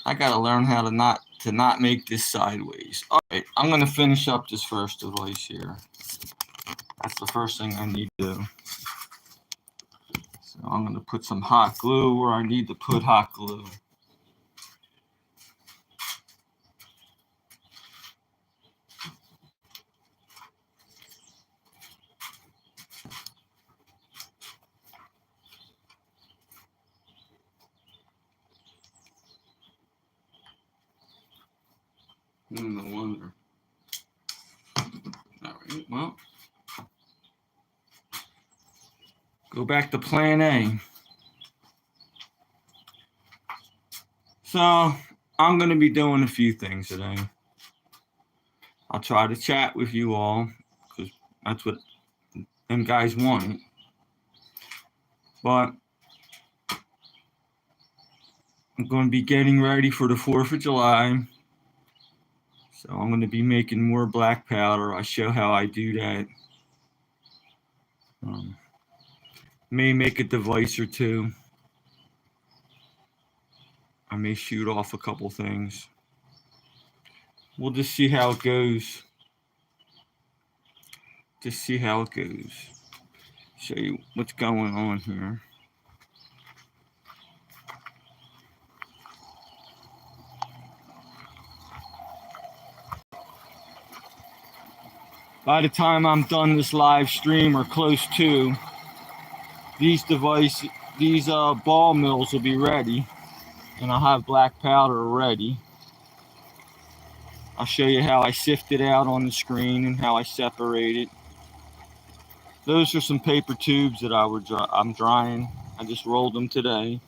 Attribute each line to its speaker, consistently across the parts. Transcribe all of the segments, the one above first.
Speaker 1: I gotta learn how to not make this sideways. All right, I'm gonna finish up this first device here. That's the first thing I need to do. So I'm gonna put some hot glue where I need to put hot glue. No wonder. All right, well, go back to plan A. So I'm going to be doing a few things today. I'll try to chat with you all because that's what them guys want. But I'm going to be getting ready for the 4th of July. So I'm going to be making more black powder. I'll show how I do that. May make a device or two. I may shoot off a couple things. We'll just see how it goes. Just see how it goes. Show you what's going on here. By the time I'm done this live stream or close to, these ball mills will be ready, and I'll have black powder ready. I'll show you how I sift it out on the screen and how I separate it. Those are some paper tubes that I'm drying. I just rolled them today.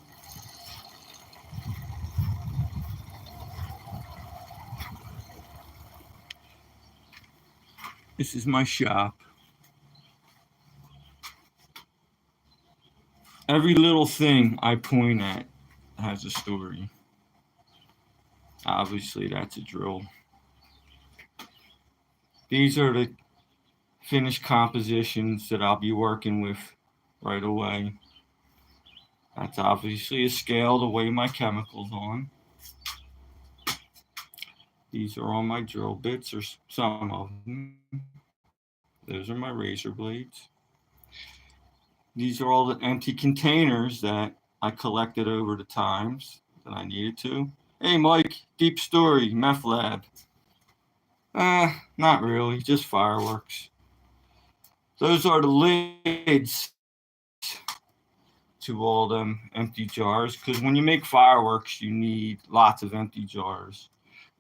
Speaker 1: This is my shop. Every little thing I point at has a story. Obviously, that's a drill. These are the finished compositions that I'll be working with right away. That's obviously a scale to weigh my chemicals on. These are all my drill bits, or some of them. Those are my razor blades. These are all the empty containers that I collected over the times that I needed to. Hey, Mike, deep story, meth lab. Not really, just fireworks. Those are the lids to all them empty jars, because when you make fireworks, you need lots of empty jars.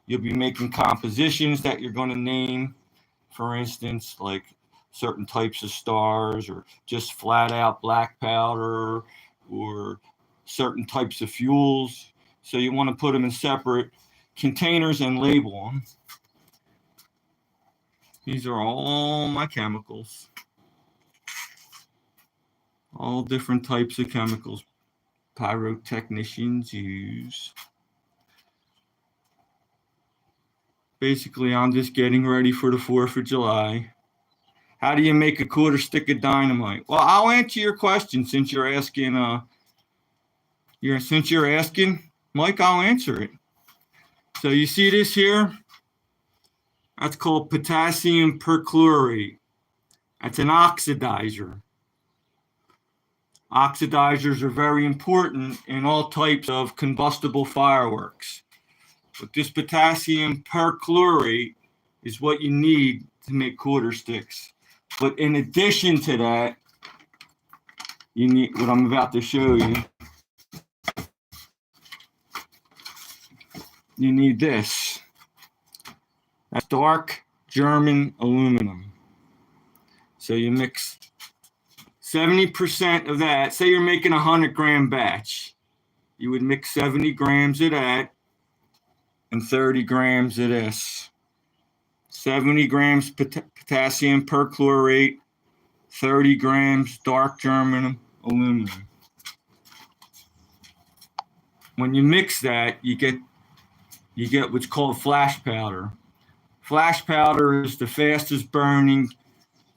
Speaker 1: You'll be making compositions that you're going to name, for instance, like certain types of stars, or just flat out black powder, or certain types of fuels. So you want to put them in separate containers and label them. These are all my chemicals. All different types of chemicals pyrotechnicians use. Basically, I'm just getting ready for the 4th of July. How do you make a quarter stick of dynamite? Well, I'll answer your question since you're asking. Mike, I'll answer it. So you see this here? That's called potassium perchlorate. That's an oxidizer. Oxidizers are very important in all types of combustible fireworks. But this potassium perchlorate is what you need to make quarter sticks. But in addition to that, you need what I'm about to show you. You need this. That's dark German aluminum. So you mix 70% of that. Say you're making a 100-gram batch. You would mix 70 grams of that and 30 grams of this. 70 grams potassium perchlorate, 30 grams dark German aluminum. When you mix that, you get what's called flash powder. Flash powder is the fastest burning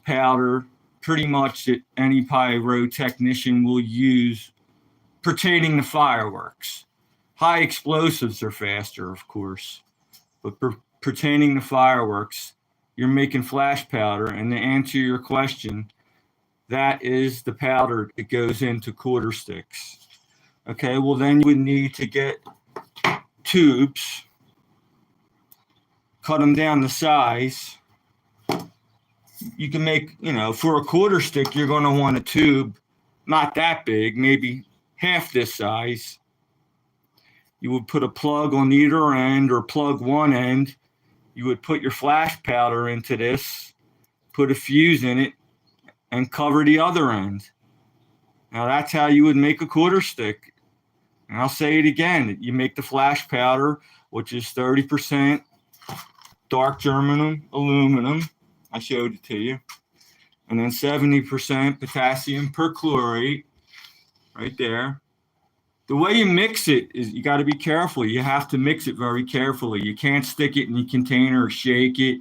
Speaker 1: powder pretty much that any pyrotechnician will use pertaining to fireworks. High explosives are faster, of course, but pertaining to fireworks, you're making flash powder. And to answer your question, that is the powder that goes into quarter sticks. Okay, well then you would need to get tubes, cut them down to size. You can make, for a quarter stick, you're going to want a tube not that big, maybe half this size. You would put a plug on either end or plug one end. You would put your flash powder into this, put a fuse in it, and cover the other end. Now that's how you would make a quarter stick. And I'll say it again. You make the flash powder, which is 30% dark germanium aluminum. I showed it to you. And then 70% potassium perchlorate right there. The way you mix it is you got to be careful. You have to mix it very carefully. You can't stick it in the container or shake it.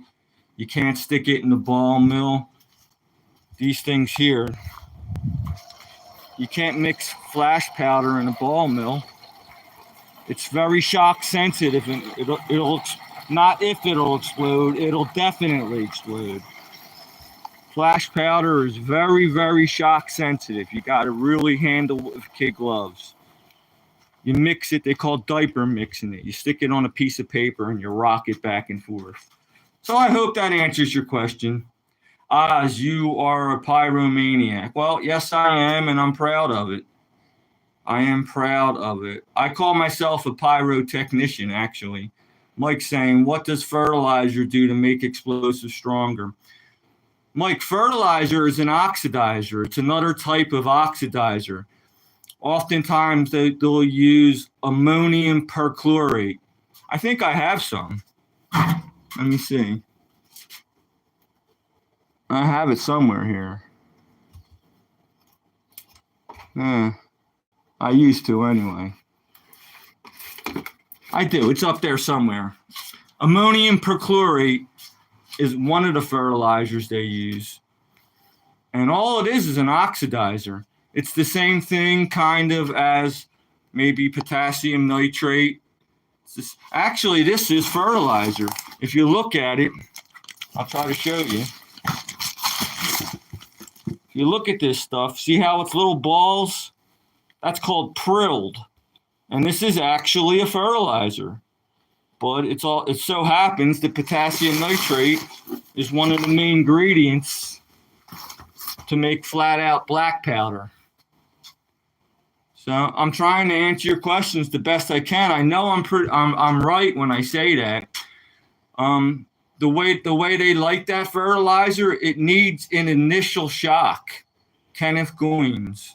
Speaker 1: You can't stick it in the ball mill. These things here, you can't mix flash powder in a ball mill. It's very shock sensitive, and it'll not if it'll explode, it'll definitely explode. Flash powder is very, very shock sensitive. You got to really handle it with kid gloves. You mix it, they call diaper mixing it. You stick it on a piece of paper and you rock it back and forth. So I hope that answers your question. Oz, you are a pyromaniac. Well, yes, I am, and I'm proud of it. I am proud of it. I call myself a pyrotechnician, actually. Mike's saying, what does fertilizer do to make explosives stronger? Mike, fertilizer is an oxidizer. It's another type of oxidizer. Oftentimes, they'll use ammonium perchlorate. I think I have some. Let me see. I have it somewhere here. I used to anyway. I do. It's up there somewhere. Ammonium perchlorate is one of the fertilizers they use. And all it is an oxidizer. It's the same thing kind of as maybe potassium nitrate. Actually, this is fertilizer. If you look at it, I'll try to show you. If you look at this stuff, see how it's little balls? That's called prilled. And this is actually a fertilizer. But it so happens that potassium nitrate is one of the main ingredients to make flat out black powder. So I'm trying to answer your questions the best I can. I know I'm right when I say that. The way they like that fertilizer, it needs an initial shock. Kenneth Goins,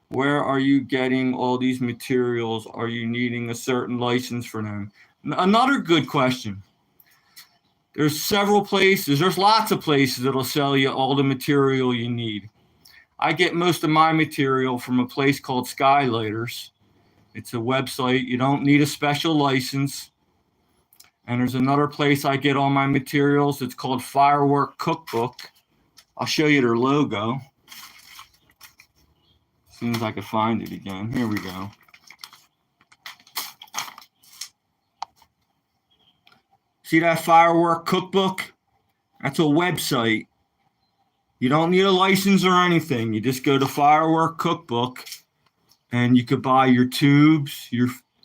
Speaker 1: where are you getting all these materials? Are you needing a certain license for them? Another good question. There's several places. There's lots of places that'll sell you all the material you need. I get most of my material from a place called Skylighters. It's a website. You don't need a special license. And there's another place I get all my materials. It's called Firework Cookbook. I'll show you their logo. As soon as I can find it again. Here we go. See that Firework Cookbook? That's a website. You don't need a license or anything. You just go to Firework Cookbook, and you could buy your tubes.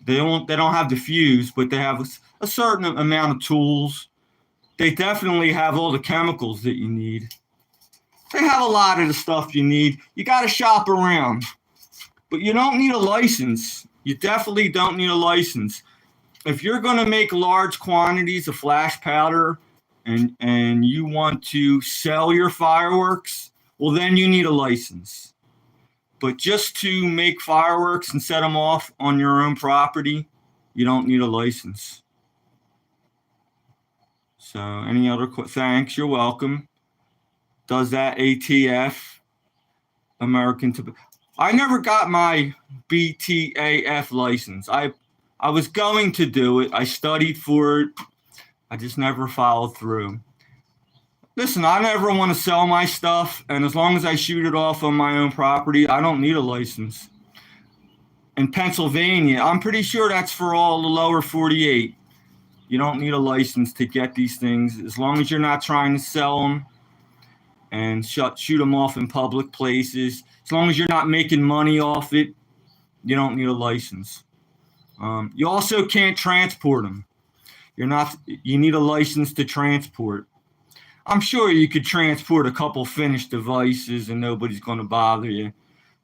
Speaker 1: They don't have the fuse, but they have a certain amount of tools. They definitely have all the chemicals that you need. They have a lot of the stuff you need. You got to shop around, but you don't need a license. You definitely don't need a license. If you're going to make large quantities of flash powder and you want to sell your fireworks, well, then you need a license. But just to make fireworks and set them off on your own property, you don't need a license. So any other thanks, you're welcome. Does that ATF, American Tobacco? I never got my BTAF license. I was going to do it. I studied for it. I just never followed through. Listen, I never want to sell my stuff, and as long as I shoot it off on my own property, I don't need a license. in Pennsylvania, I'm pretty sure that's for all the lower 48. You don't need a license to get these things as long as you're not trying to sell them and shoot them off in public places. As long as you're not making money off it, you don't need a license. You also can't transport them. You need a license to transport. I'm sure you could transport a couple finished devices and nobody's going to bother you,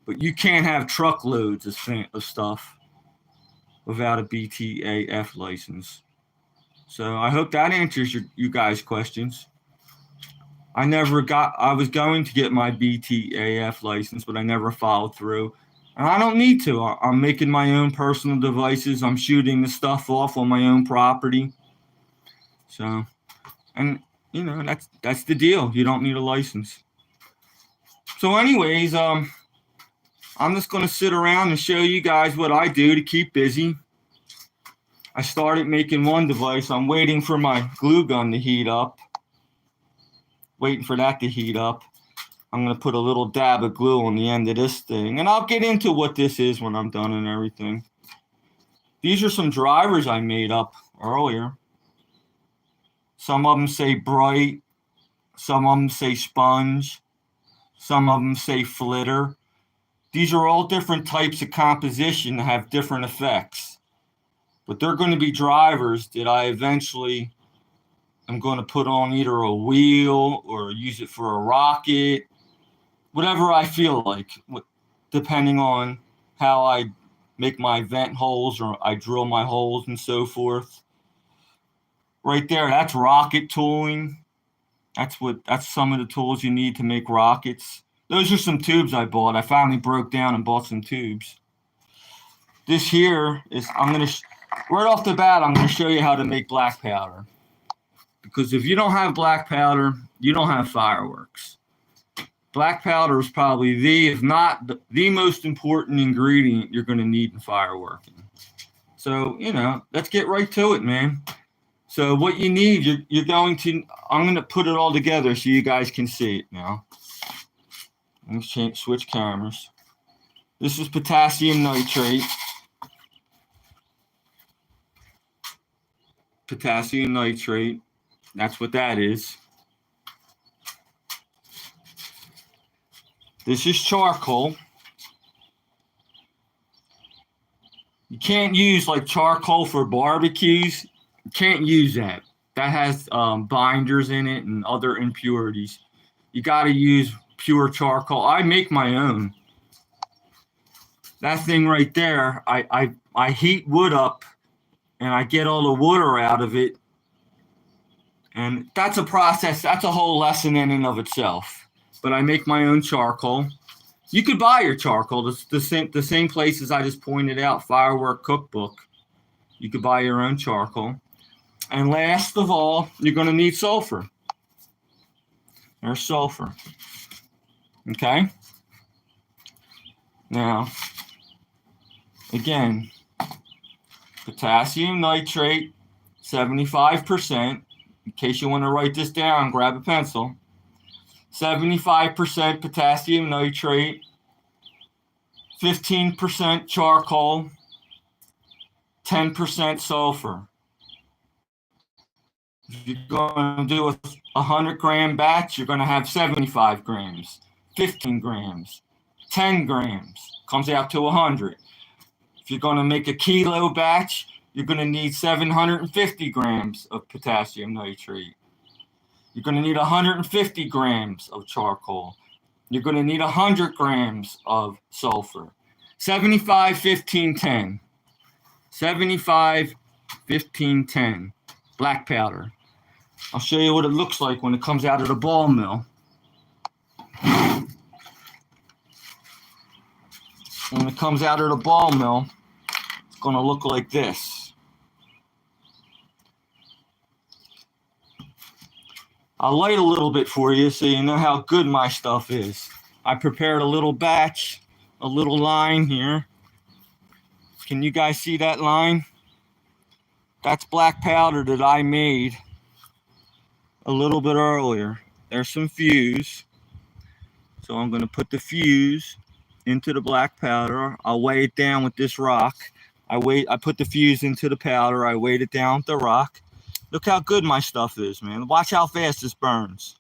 Speaker 1: but you can't have truckloads of stuff without a BTAF license. So I hope that answers you guys' questions. I was going to get my BTAF license, but I never followed through. And I don't need to. I'm making my own personal devices. I'm shooting the stuff off on my own property. So, and you know, that's the deal. You don't need a license. So anyways, I'm just going to sit around and show you guys what I do to keep busy. I started making one device. I'm waiting for my glue gun to heat up. Waiting for that to heat up. I'm going to put a little dab of glue on the end of this thing. And I'll get into what this is when I'm done and everything. These are some drivers I made up earlier. Some of them say bright. Some of them say sponge. Some of them say flitter. These are all different types of composition that have different effects. But they're going to be drivers that I eventually am going to put on either a wheel or use it for a rocket, whatever I feel like, depending on how I make my vent holes or I drill my holes and so forth. Right there, that's rocket tooling. That's some of the tools you need to make rockets. Those are some tubes I bought. I finally broke down and bought some tubes. This here is, right off the bat, I'm going to show you how to make black powder. Because if you don't have black powder, you don't have fireworks. Black powder is probably if not the most important ingredient you're going to need in fireworking. So, you know, let's get right to it, man. So what you need, I'm going to put it all together so you guys can see it now. Let me switch cameras. This is potassium nitrate. Potassium nitrate. That's what that is. This is charcoal. You can't use like charcoal for barbecues. You can't use that. That has binders in it and other impurities. You got to use pure charcoal. I make my own. That thing right there, I heat wood up and I get all the water out of it. And that's a process. That's a whole lesson in and of itself. But I make my own charcoal. You could buy your charcoal. It's the same places I just pointed out, Firework Cookbook. You could buy your own charcoal. And last of all, you're going to need sulfur. There's sulfur. Okay? Now, again, potassium nitrate, 75%. In case you want to write this down, grab a pencil. 75% potassium nitrate, 15% charcoal, 10% sulfur. If you're going to do a 100-gram batch, you're going to have 75 grams, 15 grams, 10 grams. Comes out to 100. If you're going to make a kilo batch, you're going to need 750 grams of potassium nitrate. You're going to need 150 grams of charcoal. You're going to need 100 grams of sulfur. 75, 15, 10. 75, 15, 10. Black powder. I'll show you what it looks like when it comes out of the ball mill. When it comes out of the ball mill, it's going to look like this. I'll light a little bit for you so you know how good my stuff is. I prepared a little batch, a little line here. Can you guys see that line? That's black powder that I made a little bit earlier. There's some fuse. So I'm going to put the fuse into the black powder. I'll weigh it down with this rock. I put the fuse into the powder. I weighed it down with the rock. Look how good my stuff is, man. Watch how fast this burns.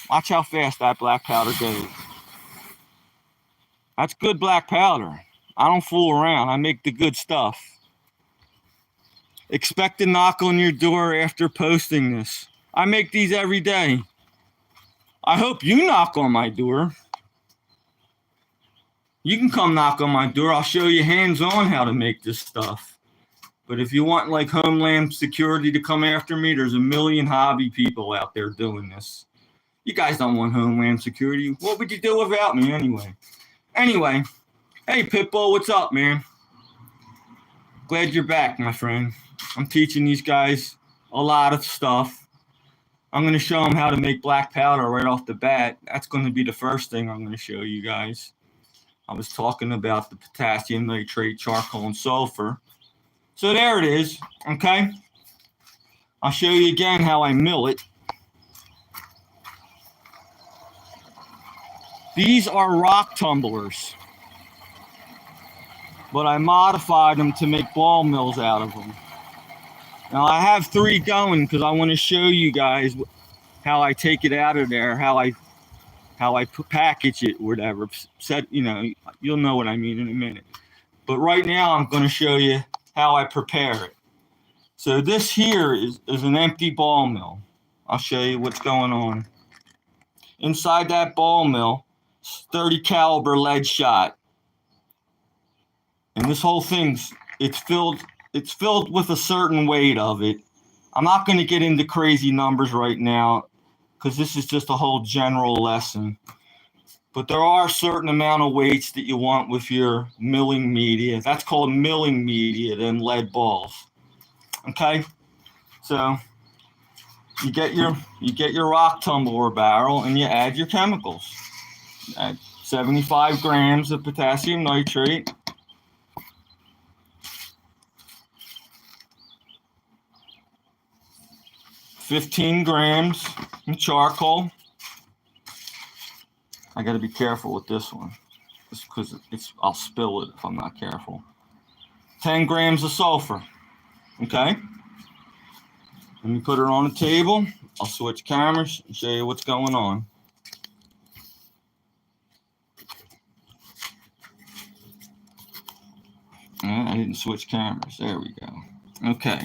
Speaker 1: Watch how fast that black powder goes. That's good black powder. I don't fool around. I make the good stuff. Expect a knock on your door after posting this. I make these every day. I hope you knock on my door. You can come knock on my door. I'll show you hands-on how to make this stuff. But if you want like Homeland Security to come after me, there's a million hobby people out there doing this. You guys don't want Homeland Security. What would you do without me anyway? Anyway, hey Pitbull, what's up, man? Glad you're back, my friend. I'm teaching these guys a lot of stuff. I'm going to show them how to make black powder right off the bat. That's going to be the first thing I'm going to show you guys. I was talking about the potassium nitrate, charcoal, and sulfur. So there it is, okay? I'll show you again how I mill it. These are rock tumblers, but I modified them to make ball mills out of them. Now I have 3 going because I want to show you guys how I take it out of there, how I package it, whatever. You'll know what I mean in a minute. But right now I'm going to show you how I prepare it. So this here is an empty ball mill. I'll show you what's going on. Inside that ball mill, 30 caliber lead shot. And this whole thing's, it's filled with a certain weight of it. I'm not going to get into crazy numbers right now because this is just a whole general lesson. But there are a certain amount of weights that you want with your milling media. That's called milling media, then lead balls. Okay? So you get your rock tumbler barrel and you add your chemicals. Add 75 grams of potassium nitrate. $15 grams of charcoal. I got to be careful with this one, just because I'll spill it if I'm not careful. 10 grams of sulfur. Okay. Let me put it on the table. I'll switch cameras and show you what's going on. I didn't switch cameras. There we go. Okay.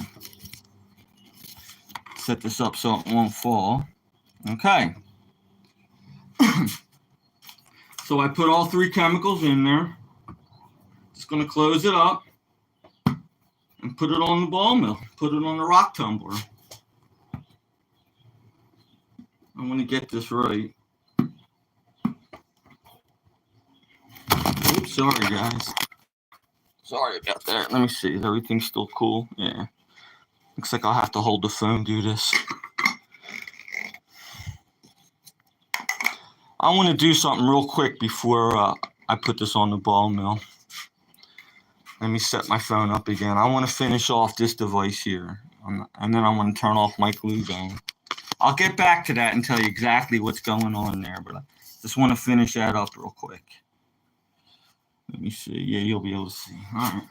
Speaker 1: Set this up so it won't fall. Okay. So I put all 3 chemicals in there. Just going to close it up and put it on the ball mill. Put it on the rock tumbler. I want to get this right. Oops, sorry guys. Sorry about that. Let me see. Is everything still cool? Yeah. Looks like I'll have to hold the phone, do this. I want to do something real quick before I put this on the ball mill. Let me set my phone up again. I want to finish off this device here. And then I want to turn off my glue gun. I'll get back to that and tell you exactly what's going on there. But I just want to finish that up real quick. Let me see. Yeah, you'll be able to see. All right.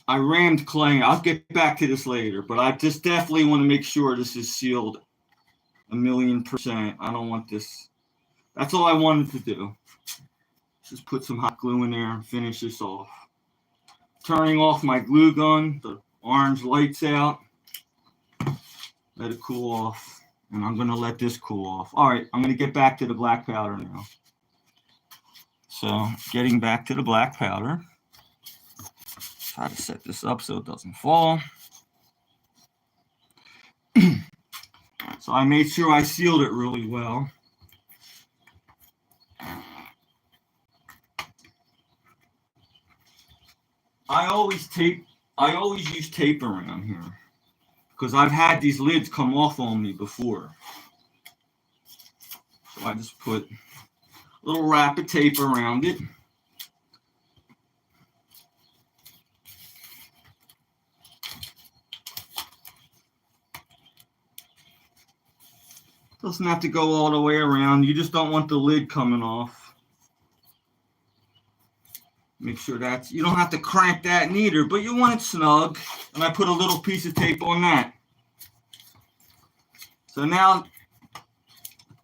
Speaker 1: I rammed clay. I'll get back to this later. But I just definitely want to make sure this is sealed 1,000,000%. I don't want this. That's all I wanted to do. Just put some hot glue in there and finish this off. Turning off my glue gun. The orange light's out. Let it cool off. And I'm going to let this cool off. All right, I'm going to get back to the black powder now. So getting back to the black powder. Try to set this up so it doesn't fall. So I made sure I sealed it really well. I always use tape around here because I've had these lids come off on me before. So I just put a little wrap of tape around it. Doesn't have to go all the way around. You just don't want the lid coming off. Make sure that you don't have to crank that neither, but you want it snug. And I put a little piece of tape on that. So now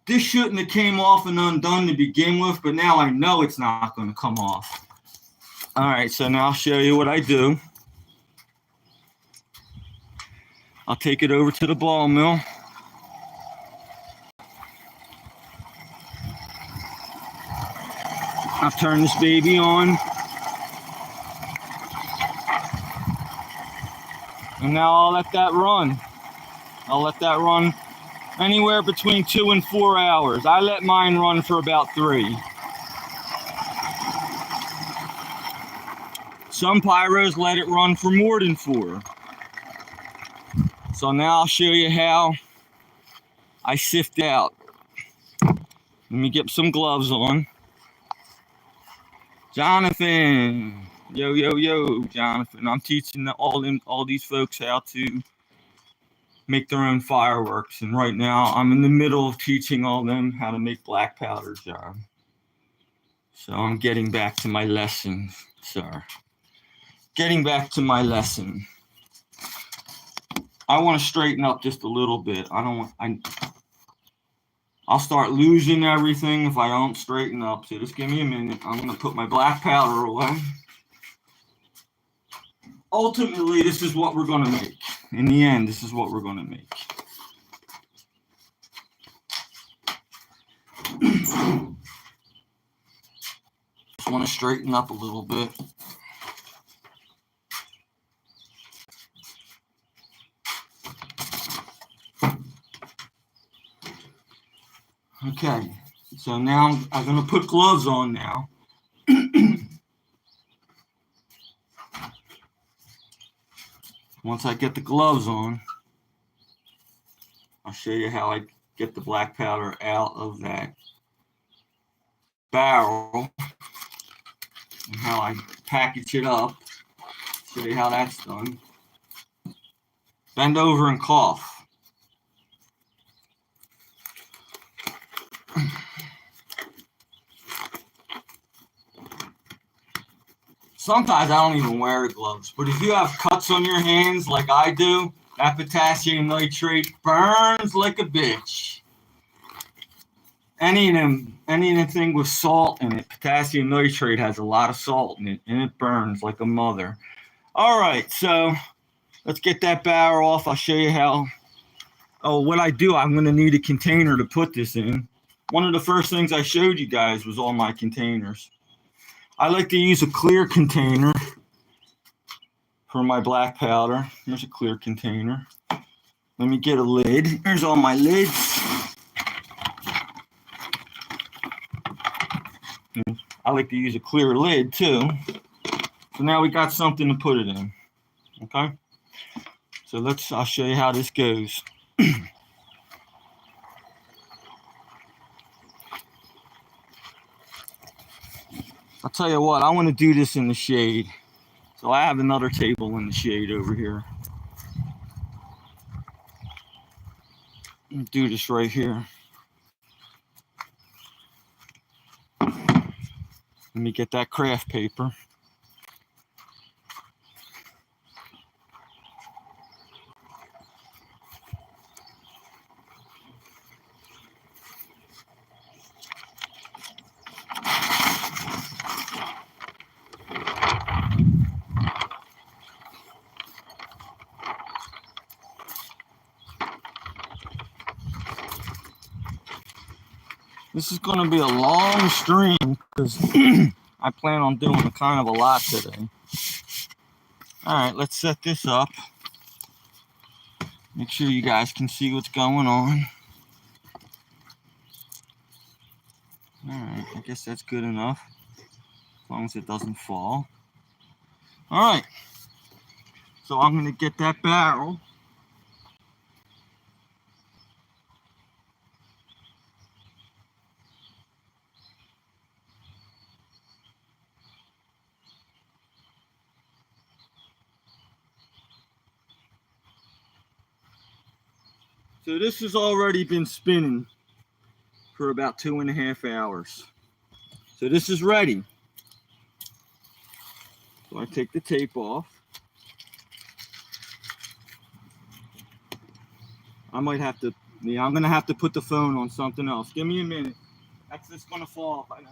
Speaker 1: this shouldn't have came off and undone to begin with, but now I know it's not going to come off. All right, so now I'll show you what I do. I'll take it over to the ball mill. I'll turn this baby on. And now I'll let that run. I'll let that run anywhere between 2 and 4 hours. I let mine run for about 3. Some pyros let it run for more than 4. So now I'll show you how I sift out. Let me get some gloves on. Jonathan, yo, Jonathan. I'm teaching all these folks how to make their own fireworks, and right now I'm in the middle of teaching all them how to make black powder, John. So I'm getting back to my lesson, sir. Getting back to my lesson. I want to straighten up just a little bit. I'll start losing everything if I don't straighten up. So just give me a minute. I'm going to put my black powder away. Ultimately, this is what we're going to make. In the end, this is what we're going to make. Just want to straighten up a little bit. Okay, so now I'm going to put gloves on now. Once I get the gloves on, I'll show you how I get the black powder out of that barrel and how I package it up. Show you how that's done. Bend over and cough. Sometimes I don't even wear the gloves, but if you have cuts on your hands like I do, that potassium nitrate burns like a bitch. Anything with salt in it, potassium nitrate has a lot of salt in it, and it burns like a mother. All right, so let's get that barrel off. I'll show you how. Oh, what I do, I'm going to need a container to put this in. One of the first things I showed you guys was all my containers. I like to use a clear container for my black powder. Here's a clear container. Let me get a lid. Here's all my lids. I like to use a clear lid too. So now we got something to put it in. Okay? So I'll show you how this goes. I'll tell you what, I want to do this in the shade. So I have another table in the shade over here. Do this right here. Let me get that craft paper. This is going to be a long stream because I plan on doing kind of a lot today. All right, let's set this up. Make sure you guys can see what's going on. All right, I guess that's good enough, as long as it doesn't fall. All right, so I'm going to get that barrel. So this has already been spinning for about 2.5 hours. So this is ready. So I take the tape off. I might have to, I'm going to have to put the phone on something else. Give me a minute. That's just going to fall off. I know.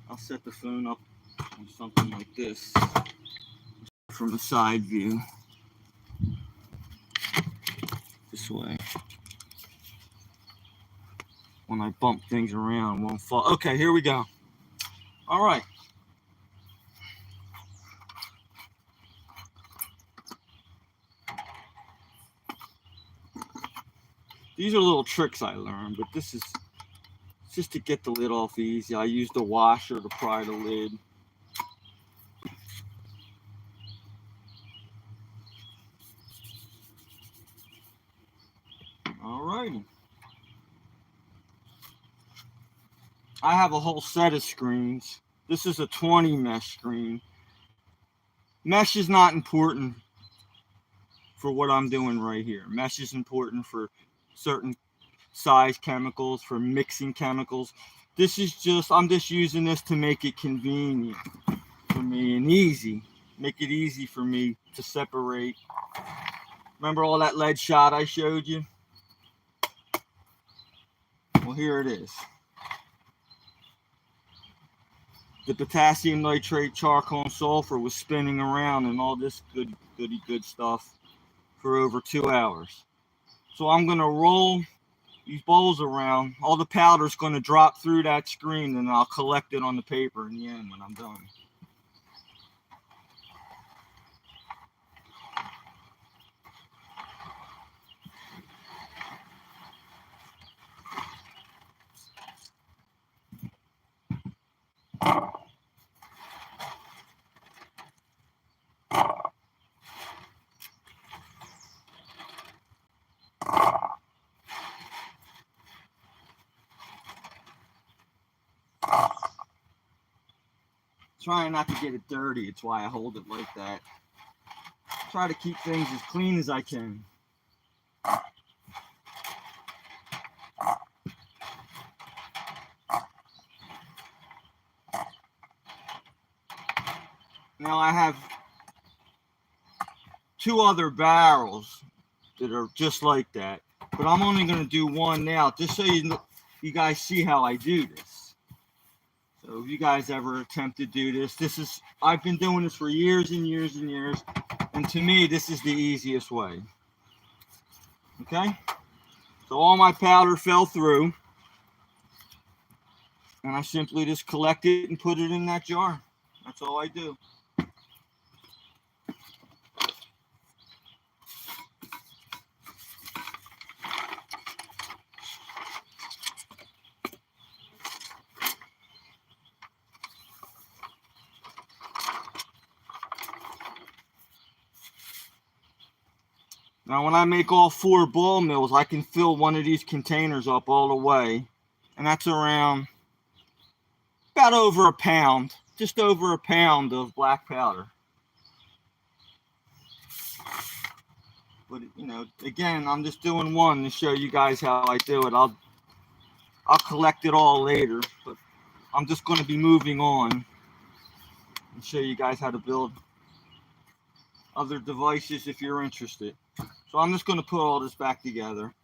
Speaker 1: I'll set the phone up on something like this from a side view. This way. When I bump things around, it won't fall. Okay, here we go. All right. These are little tricks I learned, but this is just to get the lid off easy. I use the washer to pry the lid. All righty. I have a whole set of screens. This is a 20 mesh screen. Mesh is not important for what I'm doing right here. Mesh is important for certain size chemicals, for mixing chemicals. This is just, I'm just using this to make it convenient for me and easy. Make it easy for me to separate. Remember all that lead shot I showed you? Well, here it is. The potassium nitrate, charcoal, and sulfur was spinning around and all this good stuff for over 2 hours. So I'm going to roll these bowls around. All the powder is going to drop through that screen, and I'll collect it on the paper in the end when I'm done. Trying not to get it dirty, it's why I hold it like that. Try to keep things as clean as I can. Now I have 2 other barrels that are just like that, but I'm only going to do one now, just so you guys see how I do this. So if you guys ever attempt to do this, I've been doing this for years and years and years, and to me, this is the easiest way. Okay? So all my powder fell through, and I simply just collect it and put it in that jar. That's all I do. Now, when I make all 4 ball mills, I can fill one of these containers up all the way, and that's around about over a pound, just over a pound of black powder. But, you know, again, I'm just doing one to show you guys how I do it. I'll collect it all later, but I'm just going to be moving on and show you guys how to build other devices if you're interested. So I'm just going to put all this back together.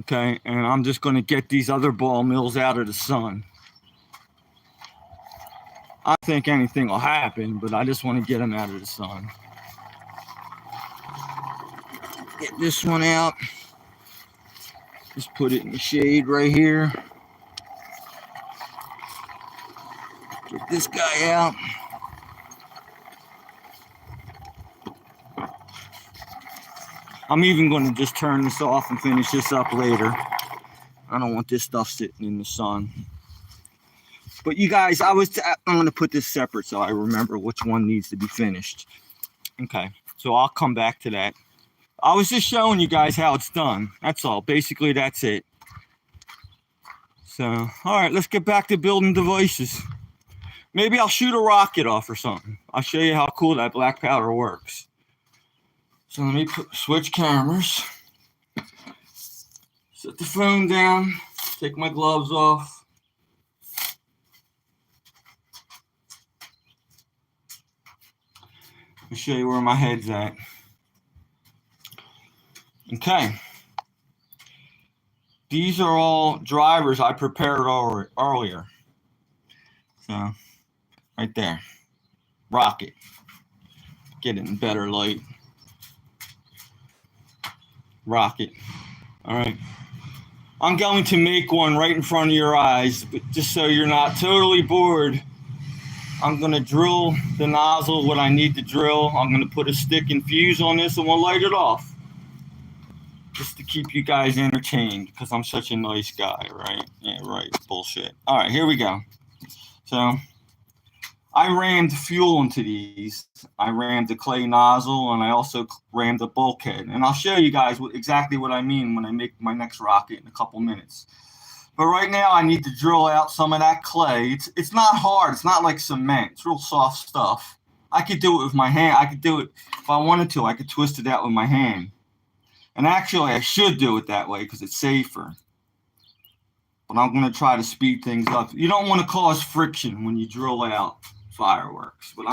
Speaker 1: Okay, and I'm just going to get these other ball mills out of the sun. I think anything will happen, but I just want to get them out of the sun. Get this one out. Just put it in the shade right here. Get this guy out. I'm even going to just turn this off and finish this up later. I don't want this stuff sitting in the sun. But you guys, I'm going to put this separate so I remember which one needs to be finished. Okay, so I'll come back to that. I was just showing you guys how it's done. That's all. Basically, that's it. So, all right, let's get back to building devices. Maybe I'll shoot a rocket off or something. I'll show you how cool that black powder works. So let me switch cameras. Set the phone down. Take my gloves off. Let me show you where my head's at. Okay. These are all drivers I prepared earlier. So, right there. Rocket. Get it in better light. Rocket. All right. I'm going to make one right in front of your eyes, but just so you're not totally bored. I'm going to drill the nozzle what I need to drill. I'm going to put a stick and fuse on this and we'll light it off. Just to keep you guys entertained because I'm such a nice guy, right? Yeah, right. Bullshit. All right, here we go. So I rammed fuel into these. I rammed the clay nozzle and I also rammed the bulkhead. And I'll show you guys exactly what I mean when I make my next rocket in a couple minutes. But right now I need to drill out some of that clay. It's not hard. It's not like cement. It's real soft stuff. I could do it with my hand. I could do it if I wanted to. I could twist it out with my hand. And actually, I should do it that way because it's safer. But I'm going to try to speed things up. You don't want to cause friction when you drill out fireworks. But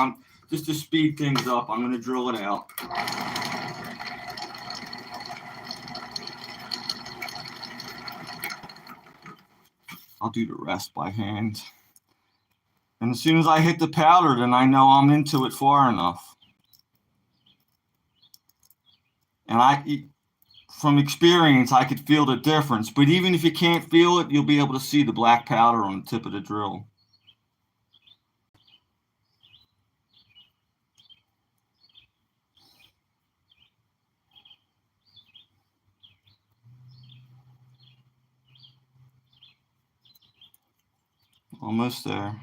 Speaker 1: just to speed things up, I'm going to drill it out. I'll do the rest by hand. And as soon as I hit the powder, then I know I'm into it far enough. And from experience, I could feel the difference. But even if you can't feel it, you'll be able to see the black powder on the tip of the drill. Almost there.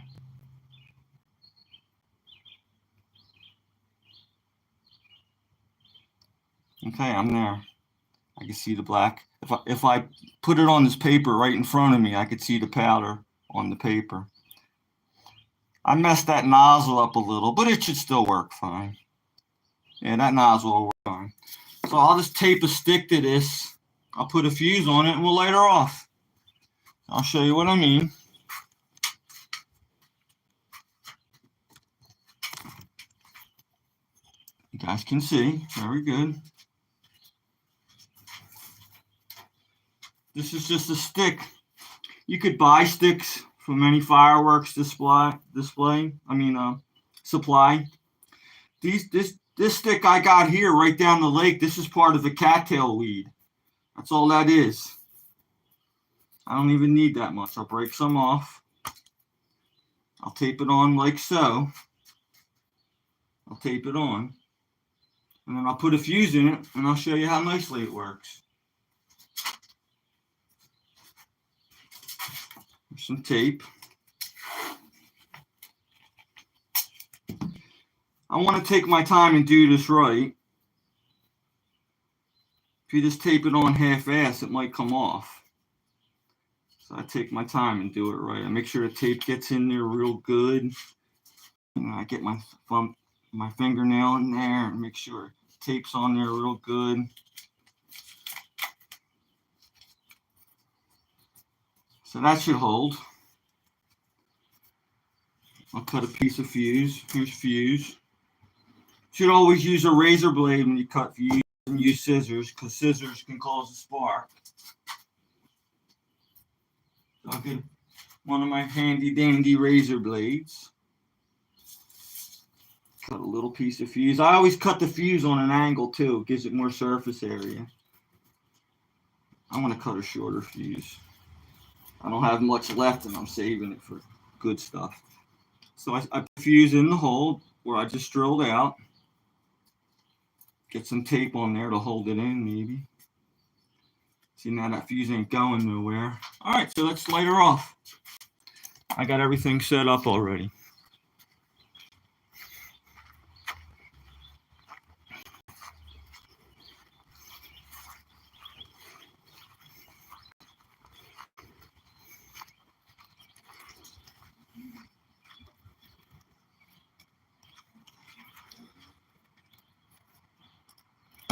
Speaker 1: Okay, I'm there. I can see the black. If I put it on this paper right in front of me, I could see the powder on the paper. I messed that nozzle up a little, but it should still work fine. Yeah, that nozzle will work fine. So I'll just tape a stick to this. I'll put a fuse on it and we'll light her off. I'll show you what I mean. You guys can see. Very good. This is just a stick. You could buy sticks from any fireworks supply. This stick I got here right down the lake, this is part of the cattail weed. That's all that is. I don't even need that much. I'll break some off. I'll tape it on like so. I'll tape it on. And then I'll put a fuse in it and I'll show you how nicely it works. There's some tape. I want to take my time and do this right. If you just tape it on half-ass, it might come off. So I take my time and do it right. I make sure the tape gets in there real good. And I get my fingernail in there and make sure tape's on there real good. So that should hold. I'll cut a piece of fuse. Here's fuse. Should always use a razor blade when you cut fuse and use scissors because scissors can cause a spark. So I'll get one of my handy dandy razor blades. Cut a little piece of fuse. I always cut the fuse on an angle too. It gives it more surface area. I want to cut a shorter fuse. I don't have much left and I'm saving it for good stuff. So I put fuse in the hole where I just drilled out. Get some tape on there to hold it in maybe. See, now that fuse ain't going nowhere. All right, so let's light her off. I got everything set up already.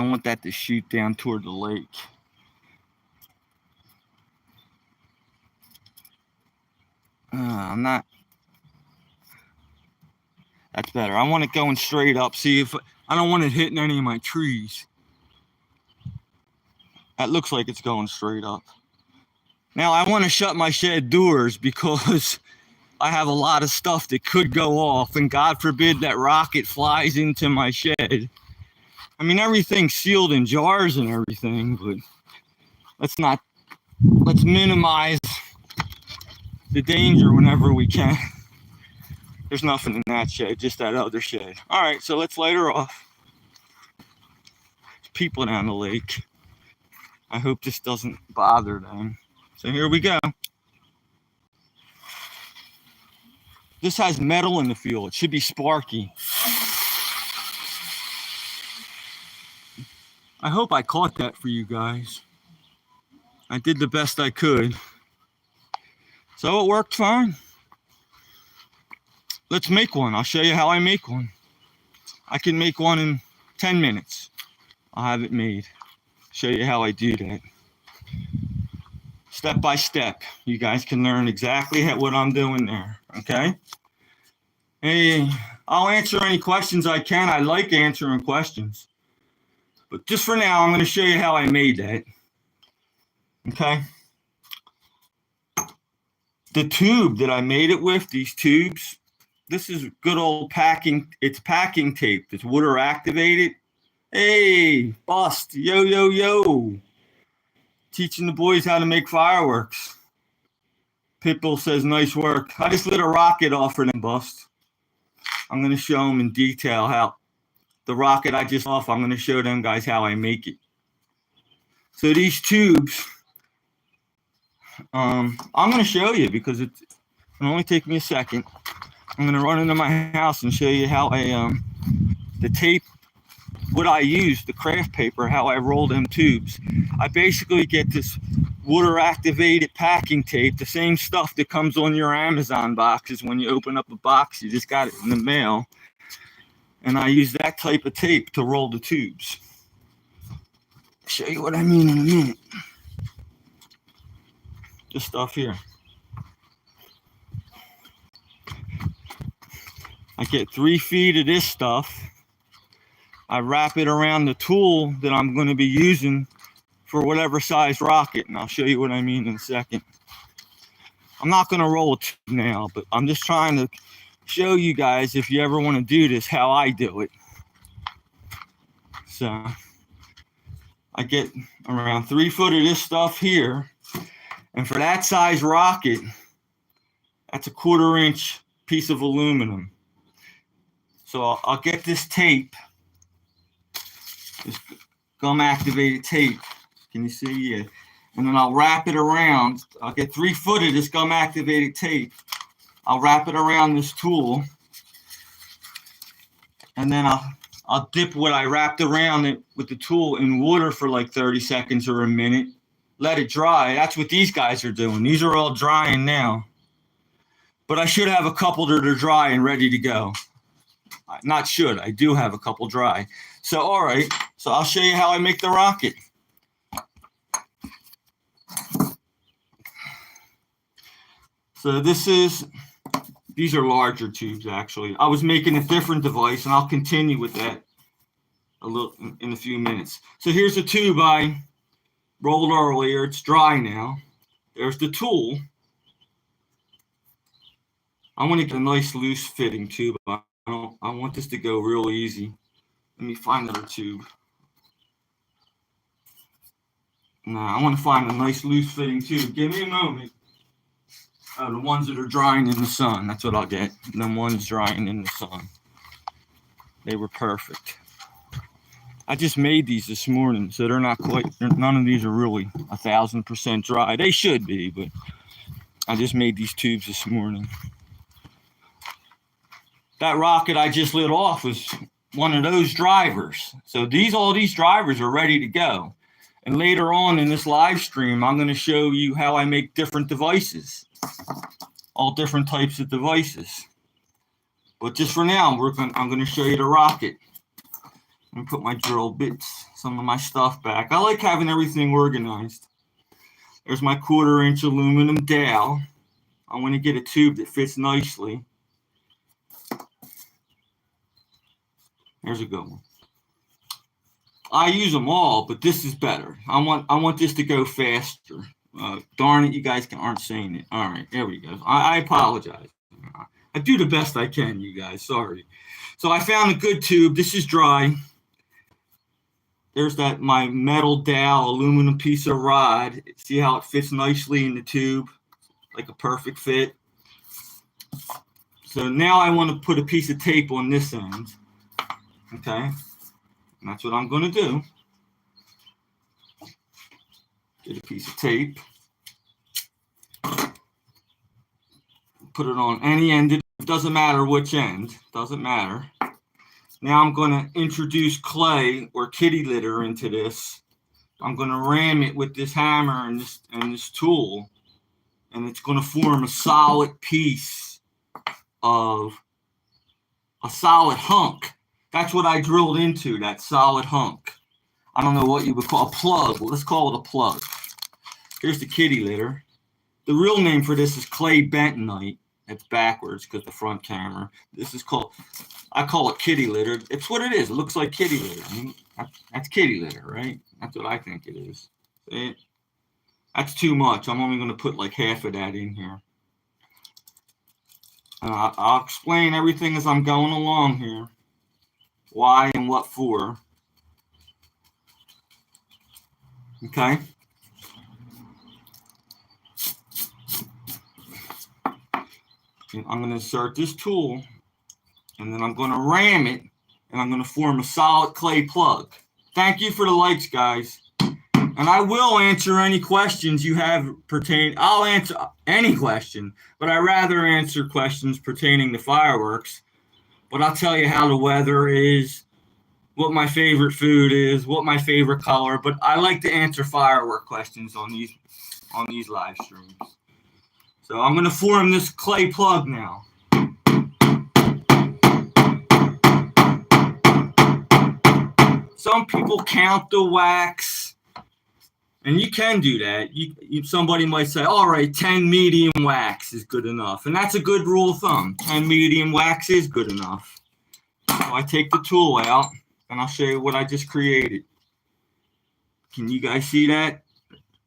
Speaker 1: don't want that to shoot down toward the lake. I'm not. That's better. I want it going straight up. See if I don't want it hitting any of my trees. That looks like it's going straight up. Now I want to shut my shed doors because I have a lot of stuff that could go off, and God forbid that rocket flies into my shed. I mean, everything's sealed in jars and everything, but let's minimize the danger whenever we can. There's nothing in that shed, just that other shed. All right, so let's light her off. There's people down the lake. I hope this doesn't bother them. So here we go. This has metal in the fuel. It should be sparky. I hope I caught that for you guys. I did the best I could. So it worked fine. Let's make one. I'll show you how I make one. I can make one in 10 minutes. I'll have it made. Show you how I do that. Step by step. You guys can learn exactly what I'm doing there. Okay? Hey, I'll answer any questions I can. I like answering questions. But just for now, I'm going to show you how I made that. Okay? The tube that I made it with, these tubes, this is good old packing. It's packing tape. It's water activated. Hey, Bust. Yo, yo, yo. Teaching the boys how to make fireworks. Pitbull says, nice work. I just lit a rocket off for them, Bust. I'm going to show them in detail how the rocket I just off. I'm going to show them guys how I make it. So these tubes, I'm going to show you because it'll only take me a second. I'm going to run into my house and show you how I, the tape, what I use, the craft paper, how I roll them tubes. I basically get this water activated packing tape, the same stuff that comes on your Amazon boxes when you open up a box. You just got it in the mail. And I use that type of tape to roll the tubes. I'll show you what I mean in a minute. This stuff here. I get 3 feet of this stuff. I wrap it around the tool that I'm going to be using for whatever size rocket, and I'll show you what I mean in a second. I'm not going to roll a tube now, but I'm just trying to show you guys, if you ever want to do this, how I do it. So I get around 3 foot of this stuff here, and for that size rocket, that's a 1/4 inch piece of aluminum. So I'll get this tape, this gum activated tape. Can you see? Yeah. And then I'll wrap it around. I'll get 3 foot of this gum activated tape. I'll wrap it around this tool. And then I'll dip what I wrapped around it with the tool in water for like 30 seconds or a minute. Let it dry. That's what these guys are doing. These are all drying now. But I should have a couple that are dry and ready to go. Not should. I do have a couple dry. So, all right. So I'll show you how I make the rocket. So these are larger tubes, actually. I was making a different device, and I'll continue with that in a few minutes. So here's a tube I rolled earlier. It's dry now. There's the tool. I want to get a nice loose fitting tube. I want this to go real easy. Let me find another tube. I want to find a nice loose fitting tube. Give me a moment. Oh, the ones that are drying in the sun. That's what I'll get. The ones drying in the sun. They were perfect. I just made these this morning, so they're not quite. None of these are really 1,000% dry. They should be, but I just made these tubes this morning. That rocket I just lit off was one of those drivers. So all these drivers are ready to go. And later on in this live stream, I'm going to show you how I make different devices. All different types of devices. But just for now, I'm going to show you the rocket. and put my drill bits, some of my stuff back. I like having everything organized. There's my 1/4-inch aluminum dowel. I want to get a tube that fits nicely. There's a good one. I use them all, but this is better. I want this to go faster. Darn it, you guys aren't seeing it. All right, there we go. I apologize. I do the best I can, you guys. Sorry. So I found a good tube. This is dry. There's my metal dowel, aluminum piece of rod. See how it fits nicely in the tube, like a perfect fit. So now I want to put a piece of tape on this end. Okay, and that's what I'm going to do. Get a piece of tape. Put it on any end. It doesn't matter which end. Doesn't matter. Now I'm going to introduce clay or kitty litter into this. I'm going to ram it with this hammer and this tool, and it's going to form a solid piece of a solid hunk. That's what I drilled into, that solid hunk. I don't know what you would call a plug. Well, let's call it a plug. Here's the kitty litter. The real name for this is clay bentonite. It's backwards because the front camera. This is called, I call it kitty litter. It's what it is. It looks like kitty litter. I mean, that's kitty litter, right? That's what I think it is. See? That's too much. I'm only going to put like half of that in here. I'll explain everything as I'm going along here. Why and what for. Okay. I'm going to insert this tool, and then I'm going to ram it, and I'm going to form a solid clay plug. Thank you for the likes, guys. And I will answer any questions you have pertaining. I'll answer any question, but I'd rather answer questions pertaining to fireworks. But I'll tell you how the weather is, what my favorite food is, what my favorite color. But I like to answer firework questions on these live streams. So I'm going to form this clay plug now. Some people count the wax, and you can do that. Somebody might say, all right, 10 medium wax is good enough. And that's a good rule of thumb. 10 medium wax is good enough. So I take the tool out, and I'll show you what I just created. Can you guys see that?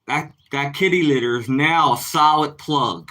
Speaker 1: That kitty litter is now a solid plug.